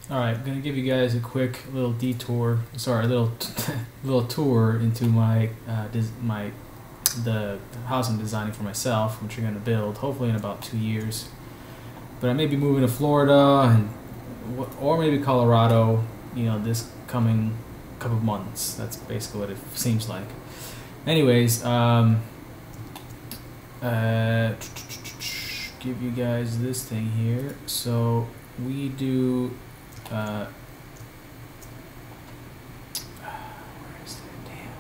Alright, I'm gonna give you guys a quick little detour. Sorry, a little little tour into the house I'm designing for myself, which I'm gonna build hopefully in about 2 years. But I may be moving to Florida or maybe Colorado. You know, this coming couple of months. That's basically what it seems like. Anyways, give you guys this thing here. So we do. Where is that? Damn.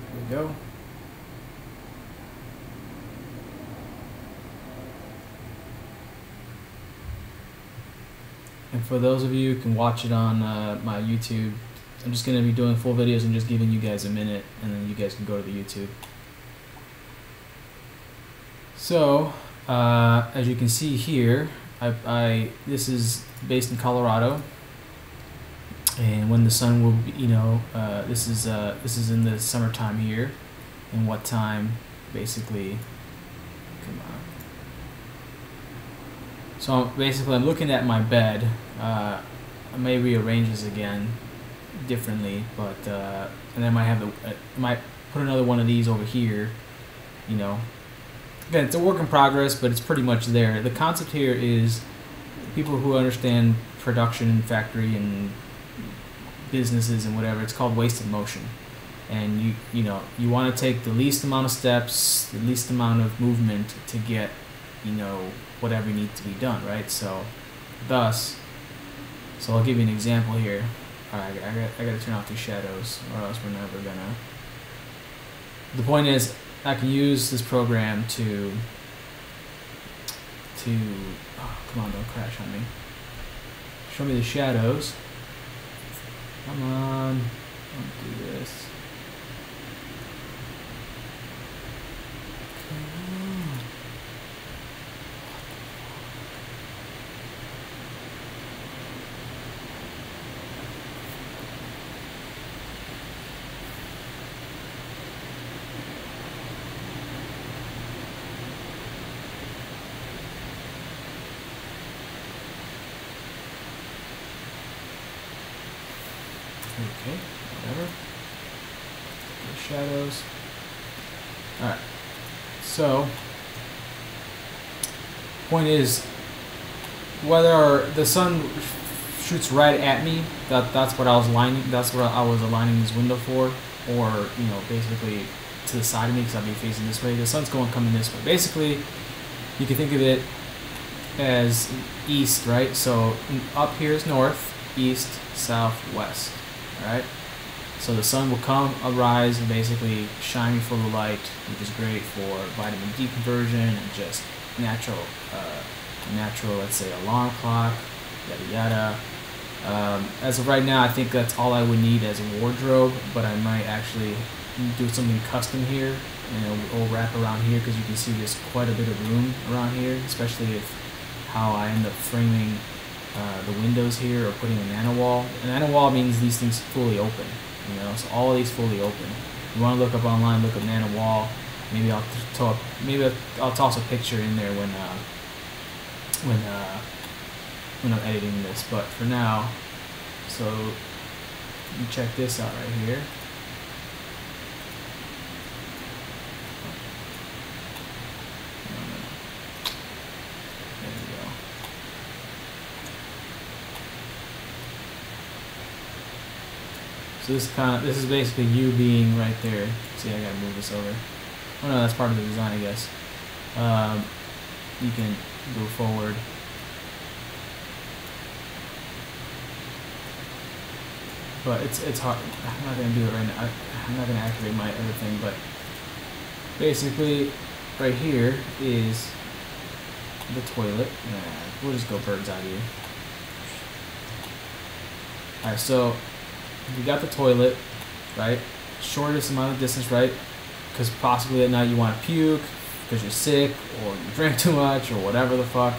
There we go. And for those of you who can watch it on my YouTube, I'm just going to be doing full videos and just giving you guys a minute, and then you guys can go to the YouTube. So, as you can see here, this is based in Colorado, and when the sun will be, you know, this is in the summertime here, and what time, basically, come on. So basically, I'm looking at my bed. I may rearrange this again differently, but and I might have I might put another one of these over here, you know. Again, it's a work in progress, but it's pretty much there. The concept here is people who understand production, factory, and businesses and whatever. It's called wasted motion, and you know you want to take the least amount of steps, the least amount of movement to get, you know, whatever needs to be done, right? So, thus, so I'll give you an example here. All right, I gotta turn off these shadows, or else we're never gonna. The point is, I can use this program to oh, come on, don't crash on me. Show me the shadows. Come on, don't do this. Come on. Okay, whatever. The shadows. Alright. So, point is, whether the sun shoots right at me, that's what I was aligning this window for, or, you know, basically to the side of me because I'll be facing this way. The sun's coming this way. Basically, you can think of it as east, right? So up here is north, east, south, west. Alright, so the sun will arise and basically shine me full of light, which is great for vitamin D conversion and just natural, let's say, alarm clock, yada yada. As of right now, I think that's all I would need as a wardrobe, but I might actually do something custom here, and it'll wrap around here because you can see there's quite a bit of room around here, especially if how I end up framing the windows here, or putting a nano wall. A nano wall means these things fully open, you know, so all of these fully open. You want to look up online, look up nano wall. Maybe I'll toss a picture in there when I'm editing this. But for now, so you check this out right here. So this is basically you being right there. See, I gotta move this over. Oh no, that's part of the design, I guess. You can go forward. But it's hard. I'm not gonna do it right now. I'm not gonna activate my other thing, but basically, right here is the toilet. We'll just go bird's eye view. Alright, so you got the toilet, right? Shortest amount of distance, right? Because possibly at night you want to puke because you're sick, or you drank too much, or whatever the fuck,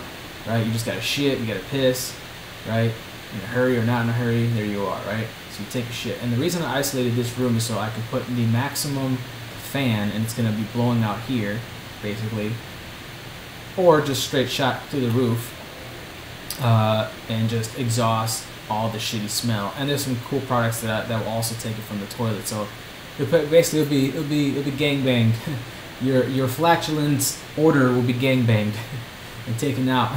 right? You just gotta shit, you gotta piss, right? In a hurry or not in a hurry, there you are, right? So you take a shit. And the reason I isolated this room is so I can put the maximum fan, and it's gonna be blowing out here, basically. or just straight shot through the roof and just exhaust all the shitty smell. And there's some cool products that will also take it from the toilet. So basically it'll be gangbanged. Your flatulence order will be gangbanged and taken out.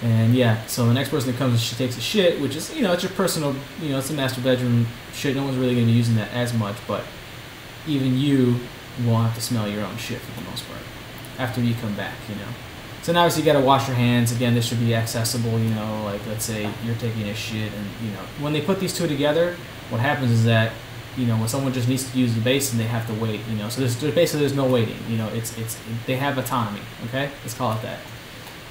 And yeah, so the next person that comes and she takes a shit, which is, it's your personal, it's a master bedroom shit. No one's really going to be using that as much, but even you won't have to smell your own shit for the most part after you come back, So now obviously you got to wash your hands. Again, this should be accessible, like let's say you're taking a shit and, when they put these two together, what happens is that, when someone just needs to use the basin, they have to wait, So there's no waiting, they have autonomy, okay? Let's call it that.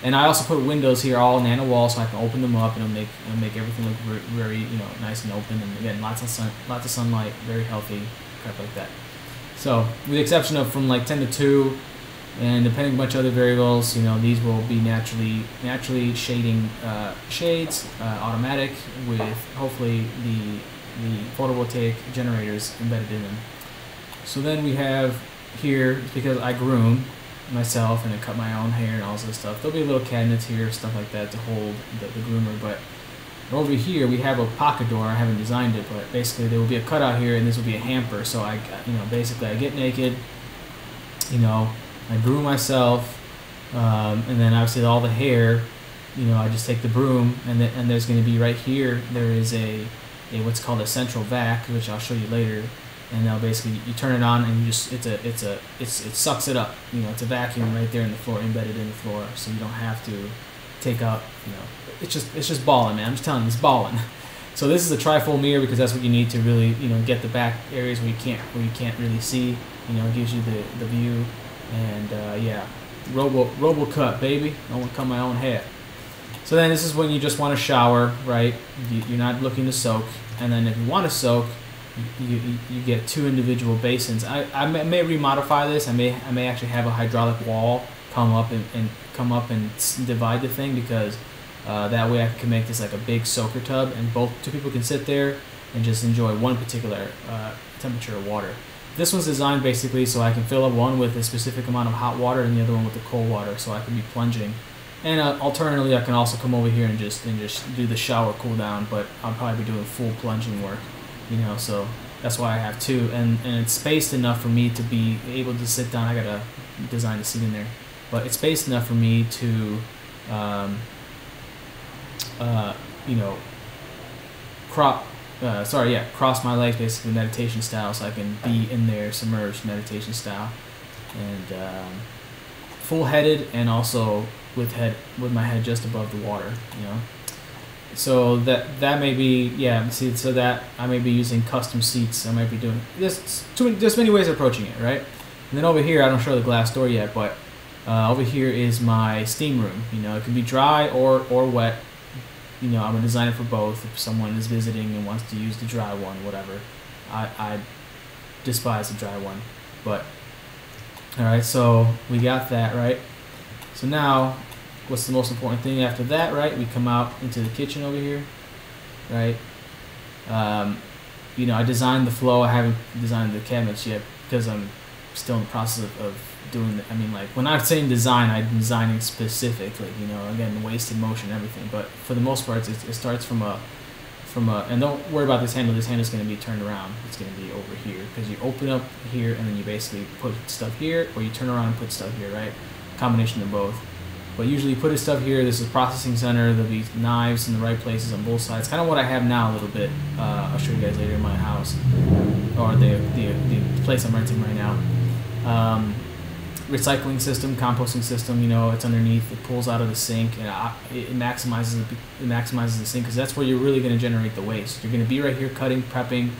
And I also put windows here, all nano walls, so I can open them up and it'll make everything look very, nice and open. And again, lots of sunlight, very healthy, crap like that. So, with the exception of from like 10 to 2, and depending on a bunch of other variables, these will be naturally shading shades, automatic, with hopefully the photovoltaic generators embedded in them. So then we have here, because I groom myself and I cut my own hair and all this stuff, there'll be little cabinets here, stuff like that to hold the groomer. But over here we have a pocket door. I haven't designed it, but basically there will be a cutout here and this will be a hamper. So I basically I get naked, I groom myself, and then obviously all the hair, I just take the broom and there's going to be right here, there is a what's called a central vac, which I'll show you later. And now basically you turn it on and it sucks it up. It's a vacuum right there in the floor, embedded in the floor, so you don't have to take out. It's just balling, man. I'm just telling you, it's balling. So this is a trifold mirror because that's what you need to really get the back areas where you can't really see. It gives you the view. And yeah, robo cut, baby. I want to cut my own hair. So then this is when you just want to shower, right? You're not looking to soak. And then if you want to soak, you get two individual basins. I may remodify this. I may actually have a hydraulic wall come up and divide the thing, because that way I can make this like a big soaker tub, and two people can sit there and just enjoy one particular temperature of water. This one's designed basically so I can fill up one with a specific amount of hot water and the other one with the cold water, so I can be plunging. And alternatively, I can also come over here and just do the shower cool down, but I'll probably be doing full plunging work. So that's why I have two, and it's spaced enough for me to be able to sit down. I gotta design the seat in there, but it's spaced enough for me to, cross my legs, basically meditation style, so I can be in there submerged meditation style, and full headed, and also with my head just above the water, So that may be, so that I may be using custom seats. I might be doing there's many ways of approaching it, right? And then over here, I don't show the glass door yet, but over here is my steam room. It can be dry or wet. I'm gonna design it for both. If someone is visiting and wants to use the dry one, whatever. I despise the dry one, but all right. So we got that right. So now, what's the most important thing after that, right? We come out into the kitchen over here, right? I designed the flow. I haven't designed the cabinets yet because I'm still in the process of doing when I'm saying design, I'm designing specifically, again, wasted motion, everything. But for the most part, it starts from a, and don't worry about this handle. This handle is going to be turned around. It's going to be over here, because you open up here and then you basically put stuff here, or you turn around and put stuff here, right? Combination of both. But usually you put his stuff here. This is processing center. There'll be knives in the right places on both sides. Kind of what I have now a little bit. I'll show you guys later in my house, or the place I'm renting right now. Recycling system, composting system. It's underneath. It pulls out of the sink, and it maximizes the sink, because that's where you're really going to generate the waste. You're going to be right here cutting, prepping,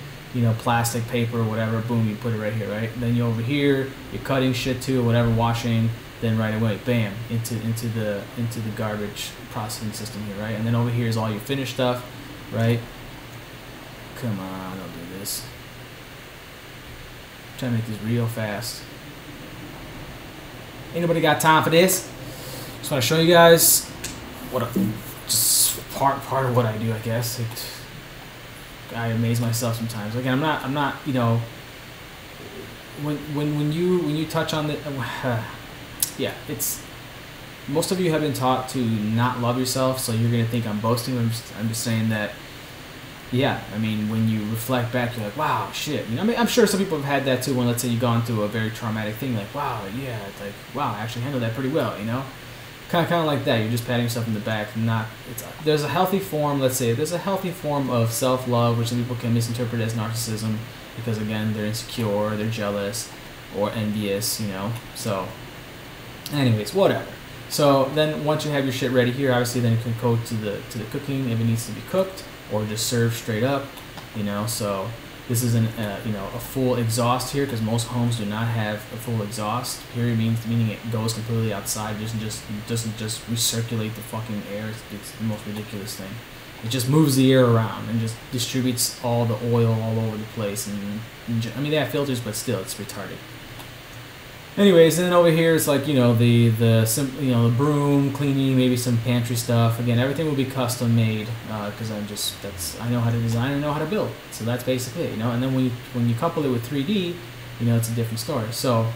plastic, paper, whatever. Boom, you put it right here, right? And then you over here, you're cutting shit too, whatever, washing. Then right away, bam, into the garbage processing system here, right? And then over here is all your finished stuff, right? Come on, don't do this. I'm trying to make this real fast. Ain't nobody got time for this. Just want to show you guys just part of what I do, I guess. I amaze myself sometimes. Again, I'm not, when you touch on the. Yeah, it's most of you have been taught to not love yourself, so you're gonna think I'm boasting. I'm just saying that. Yeah, I mean, when you reflect back, you're like, wow, shit. You know, I mean, I'm sure some people have had that too. When let's say you've gone through a very traumatic thing, like, wow, yeah, it's like, wow, I actually handled that pretty well. You know, kind of like that. You're just patting yourself in the back. There's a healthy form. Let's say there's a healthy form of self-love, which some people can misinterpret as narcissism, because again, they're insecure, they're jealous, or envious. You know, so. Anyways, whatever. So then, once you have your shit ready here, obviously, then you can go to the cooking if it needs to be cooked, or just serve straight up. You know, so this is a full exhaust here, because most homes do not have a full exhaust. Period, meaning it goes completely outside. It doesn't just recirculate the fucking air. It's the most ridiculous thing. It just moves the air around and just distributes all the oil all over the place. And I mean, they have filters, but still, it's retarded. Anyways, and then over here it's like, you know, the broom cleaning, maybe some pantry stuff. Again, everything will be custom made, because I know how to design, I know how to build. So that's basically it, you know. And then when you couple it with 3D, you know, it's a different story. So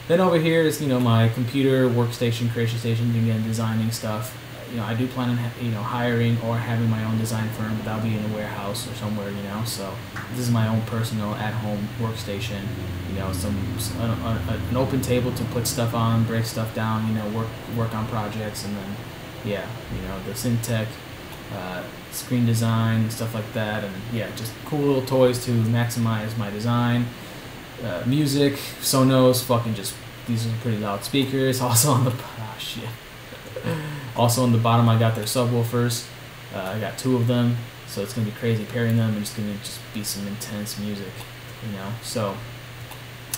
then over here is, you know, my computer workstation, creation station, again, designing stuff. You know, I do plan on hiring or having my own design firm, but that'll be in a warehouse or somewhere, you know. So this is my own personal at-home workstation. You know, an open table to put stuff on, break stuff down. You know, work on projects, and then yeah, you know, the Syntec, screen design, stuff like that, and yeah, just cool little toys to maximize my design. Music, Sonos, fucking just these are pretty loud speakers. Also on the shit. Also on the bottom, I got their subwoofers. I got 2 of them, so it's gonna be crazy pairing them, and it's gonna just be some intense music, you know. So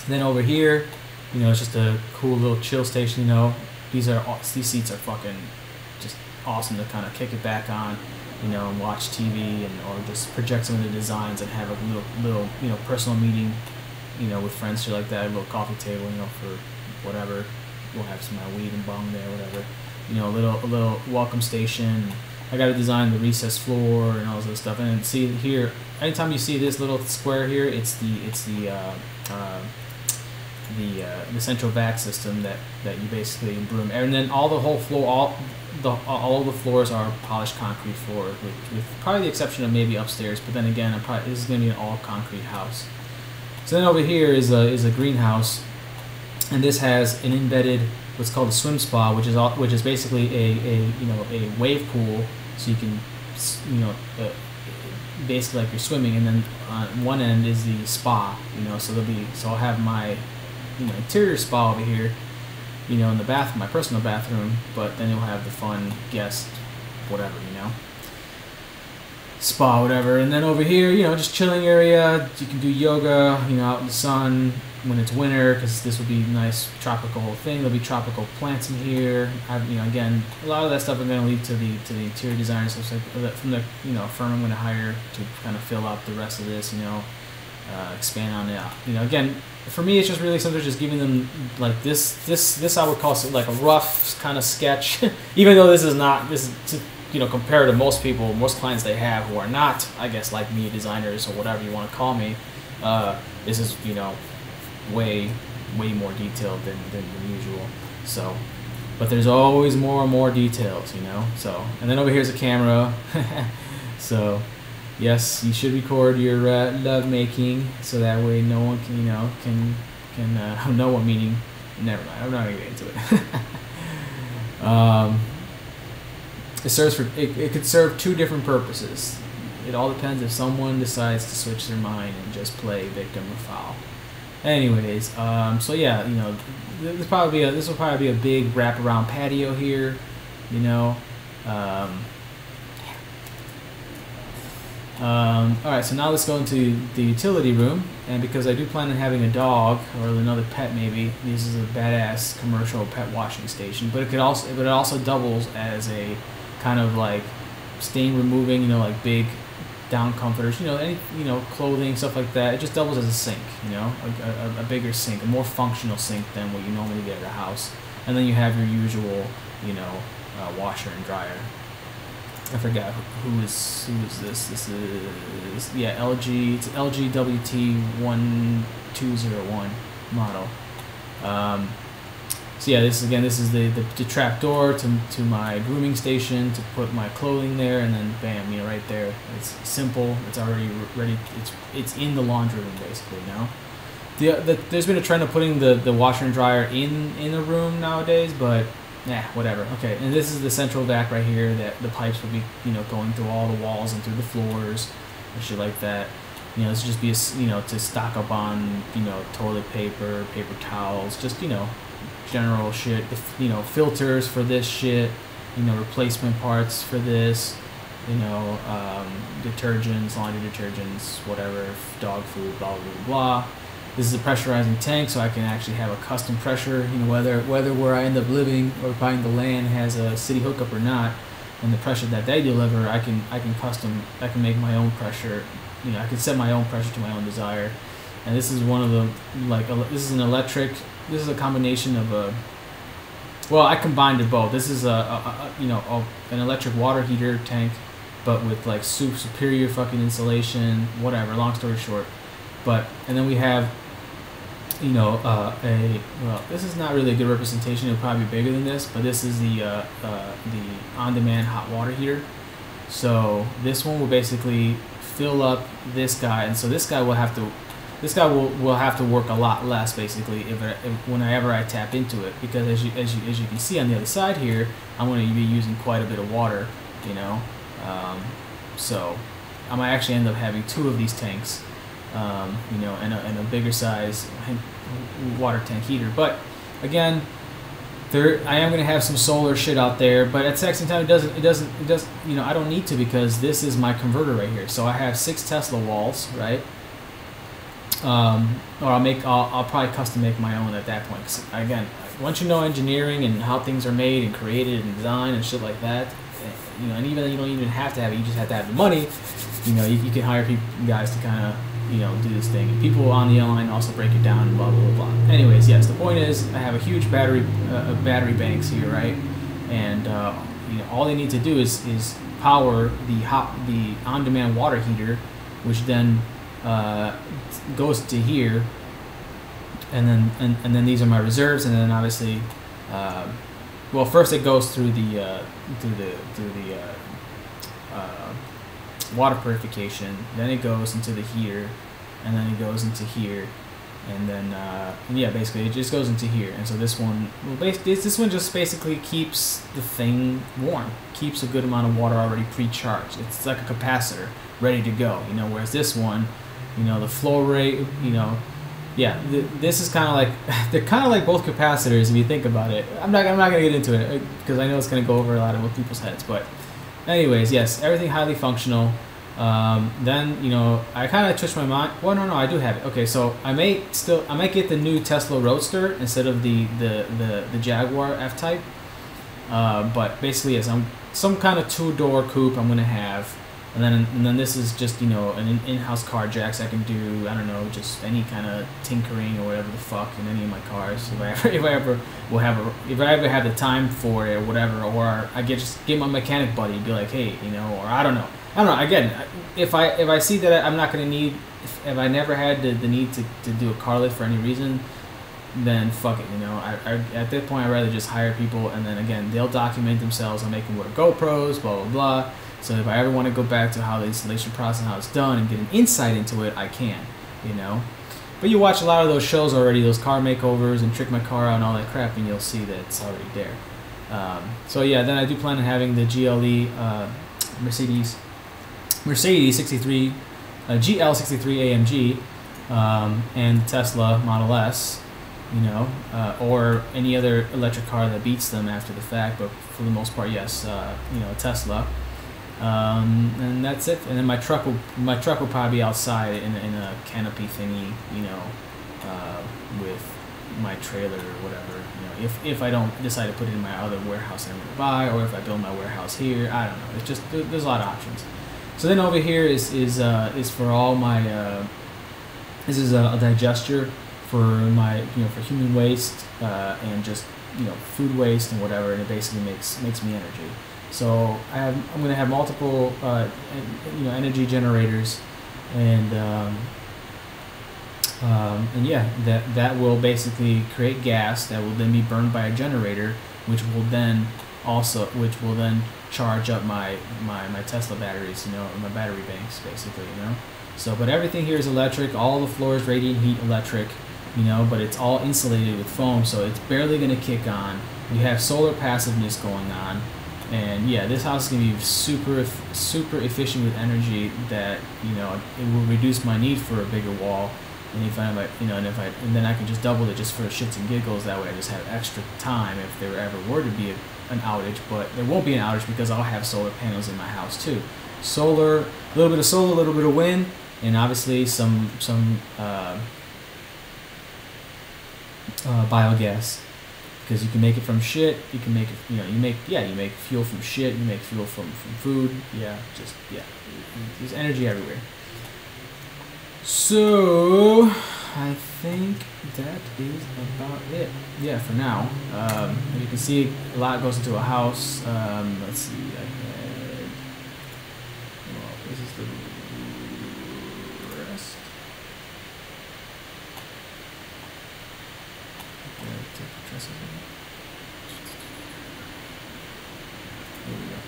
then over here, you know, it's just a cool little chill station. You know, these seats are fucking just awesome to kind of kick it back on, you know, and watch TV or just project some of the designs and have a little you know, personal meeting, you know, with friends, shit like that. A little coffee table, you know, for whatever. We'll have some weed and bong there, whatever. You know, a little welcome station. I got to design the recess floor and all this other stuff. And see here, anytime you see this little square here, it's the central vac system that you basically broom. And then all the whole floor, all of the floors are polished concrete floor, with probably the exception of maybe upstairs. But then again, this is going to be an all concrete house. So then over here is a greenhouse, and this has an embedded what's called a swim spa, which is basically a wave pool, so you can basically like you're swimming, and then on one end is the spa, you know. So I'll have my interior spa over here, you know, in the bathroom, my personal bathroom, but then you'll have the fun guest whatever, you know, spa whatever. And then over here, you know, just chilling area. You can do yoga, you know, out in the sun when it's winter, because this will be nice tropical thing. There'll be tropical plants in here. You know, again, a lot of that stuff I'm going to leave to the interior designers. So from the firm I'm going to hire to kind of fill out the rest of this, you know, expand on it. You know, again, for me, it's just really sometimes just giving them like this I would call it like a rough kind of sketch, even though this is you know, compared to most clients they have who are not, I guess, like me, designers or whatever you want to call me. This is, you know, way more detailed than usual. So, but there's always more and more details, you know. So, and then over here's a camera. So, yes, you should record your love making, so that way no one can, you know, can know what meaning. Never mind, I'm not gonna get into it. It could serve 2 different purposes. It all depends if someone decides to switch their mind and just play victim or foul. Anyways, so yeah, you know, this will probably be a big wraparound patio here, you know. Alright, so now let's go into the utility room, and because I do plan on having a dog or another pet maybe, this is a badass commercial pet washing station, but it also doubles as a kind of like stain removing, you know, like big down comforters, you know, any, you know, clothing, stuff like that. It just doubles as a sink, you know, a bigger sink, a more functional sink than what you normally get at a house. And then you have your usual, you know, washer and dryer. I forgot who is this. This is, yeah, LG. It's LG WT1201 model. So yeah, this is the trap door to my grooming station to put my clothing there, and then bam, you know, right there. It's simple. It's already ready. It's in the laundry room basically now. There's been a trend of putting the washer and dryer in a room nowadays, but whatever. Okay, and this is the central vac right here that the pipes will be, you know, going through all the walls and through the floors and shit like that. You know, this would just be you know, to stock up on, you know, toilet paper, paper towels, just, you know, general shit. You know, filters for this shit, you know, replacement parts for this, you know, detergents, laundry detergents, whatever, dog food, blah blah blah. This is a pressurizing tank, so I can actually have a custom pressure. You know, whether where I end up living or buying the land has a city hookup or not, and the pressure that they deliver, I can make my own pressure. You know, I can set my own pressure to my own desire. And this is one of the, like, this is an electric. This is a combination of a. Well, I combined it both. This is an electric water heater tank, but with like superior fucking insulation, whatever. Long story short, and then we have, you know, this is not really a good representation. It'll probably be bigger than this, but this is the on-demand hot water heater. So this one will basically fill up this guy, and so this guy will have to work a lot less basically whenever I tap into it, because as you can see on the other side here, I'm going to be using quite a bit of water, you know, so I might actually end up having 2 of these tanks, you know, and a bigger size water tank heater. But again, I am going to have some solar shit out there, but at the same time, it doesn't, you know, I don't need to, because this is my converter right here. So I have 6 Tesla walls, right? Or I'll probably custom make my own at that point. 'Cause again, once you know engineering and how things are made and created and designed and shit like that, you know, and even you don't even have to have it, you just have to have the money. You know, you can hire guys to kind of, you know, do this thing. And people on the online also break it down and blah blah blah blah. Anyways, yes, the point is I have a huge battery banks here, right? And you know, all they need to do is power the on-demand water heater, which then goes to here, and then these are my reserves, and then obviously, well, first it goes through the water purification, then it goes into the heater, and then it goes into here, and then yeah, basically it just goes into here. And so this one, this one just basically keeps the thing warm, keeps a good amount of water already pre-charged. It's like a capacitor ready to go, you know, whereas this one, you know, the flow rate, you know, yeah, this is kind of like, they're kind of like both capacitors if you think about it. I'm not gonna get into it because I know it's gonna go over a lot of people's heads, but anyways, yes, everything highly functional. Then, you know, I kind of twitched my mind. Well, no, I do have it. Okay, so I might get the new Tesla Roadster instead of the Jaguar F-Type. But basically, yes, I'm some kind of 2-door coupe I'm gonna have. And then this is just, you know, an in-house car jacks. I can do, I don't know, just any kind of tinkering or whatever the fuck in any of my cars. If I ever have the time for it or whatever, or I just get my mechanic buddy and be like, hey, you know, or I don't know. Again, if I see that I'm not gonna need, if I never had the need to do a car lift for any reason, then fuck it, you know. At that point, I'd rather just hire people, and then again, they'll document themselves. I'll make them wear GoPros, blah blah blah. So if I ever want to go back to how the installation process, how it's done, and get an insight into it, I can, you know. But you watch a lot of those shows already, those car makeovers and Trick My Car Out and all that crap, and you'll see that it's already there. So yeah, then I do plan on having the GLE Mercedes 63 GL63 AMG and Tesla Model S, you know, or any other electric car that beats them after the fact. But for the most part, yes, you know, Tesla. And that's it. And then my truck will probably be outside in a canopy thingy, you know, with my trailer or whatever. You know, if I don't decide to put it in my other warehouse I'm gonna buy, or if I build my warehouse here, I don't know. It's just there's a lot of options. So then over here is for all my this is a digester for my, you know, for human waste and just, you know, food waste and whatever, and it basically makes me energy. So I'm going to have multiple, you know, energy generators, and And yeah, that will basically create gas that will then be burned by a generator, which will then charge up my Tesla batteries, you know, or my battery banks, basically, you know. So, but everything here is electric. All the floors, radiant heat, electric, you know, but it's all insulated with foam, so it's barely going to kick on. We have solar passiveness going on, and yeah, this house is going to be super efficient with energy. That, you know, it will reduce my need for a bigger wall. And if I, you know, and then I can just double it just for shits and giggles. That way, I just have extra time if there ever were to be an outage. But there won't be an outage because I'll have solar panels in my house too. Solar, a little bit of solar, a little bit of wind, and obviously some biogas, because you can make it from shit. You can make it, you know, you make fuel from shit. You make fuel from food. Yeah, there's energy everywhere. So I think that is about it. Yeah, for now. You can see a lot goes into a house. Let's see. This is the rest. Take the trusses in. There we go.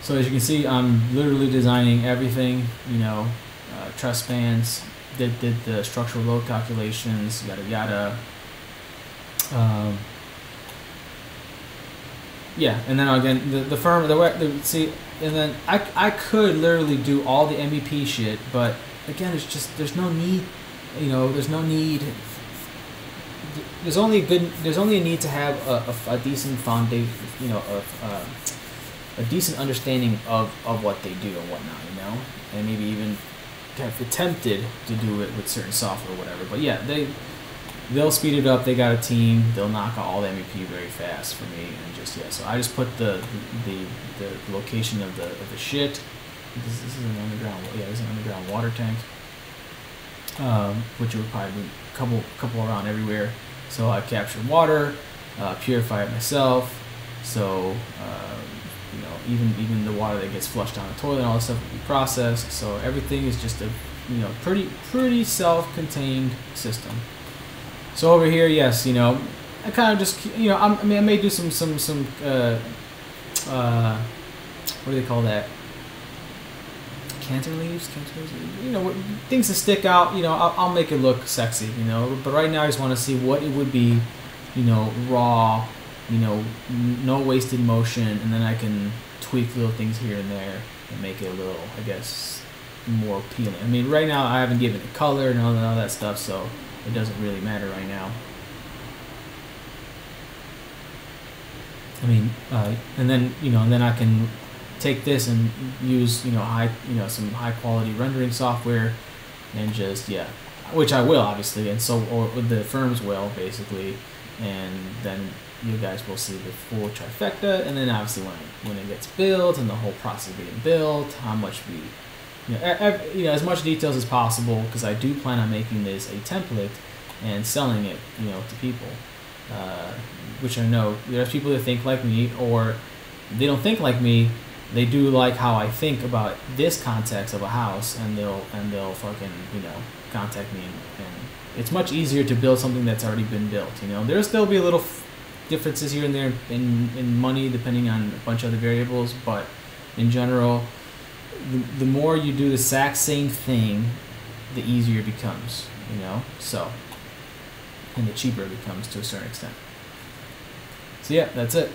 So as you can see, I'm literally designing everything, you know. Truss spans, did the structural load calculations, yada yada. Yeah, and then again the firm, see, and then I could literally do all the MVP shit, but again, it's just, there's no need, you know, there's no need. There's only a need to have a decent foundation, you know, a decent understanding of what they do and whatnot, you know, and maybe even have attempted to do it with certain software or whatever. But yeah, they'll speed it up. They got a team. They'll knock out all the MVP very fast for me, and just, yeah. So I just put the location of the shit. This is an underground. Yeah, this is an underground water tank, which would probably be a couple around everywhere. So I capture water, purify it myself. So you know, even the water that gets flushed down the toilet and all this stuff will be processed. So everything is just a, you know, pretty self-contained system. So over here, yes, you know, I kind of just, you know, I mean, I may do some what do they call that? Cantilevers, you know, things that stick out. You know, I'll make it look sexy, you know. But right now, I just want to see what it would be, you know, raw. You know, no wasted motion, and then I can tweak little things here and there and make it a little, I guess, more appealing. I mean, right now I haven't given it color and all that stuff, so it doesn't really matter right now. I mean, and then, you know, and then I can take this and use, you know, some high quality rendering software, and just, yeah, which I will obviously, and so, or the firms will basically, and then you guys will see the full trifecta, and then obviously when it gets built and the whole process being built, how much we, you know, as much details as possible, because I do plan on making this a template and selling it, you know, to people, which I know there's people that think like me, or they don't think like me. They do like how I think about this context of a house, and they'll fucking, you know, contact me, and it's much easier to build something that's already been built. You know, there'll still be a little differences here and there in money depending on a bunch of other variables, but in general, the more you do the exact same thing, the easier it becomes, you know. So, and the cheaper it becomes to a certain extent. So yeah, that's it.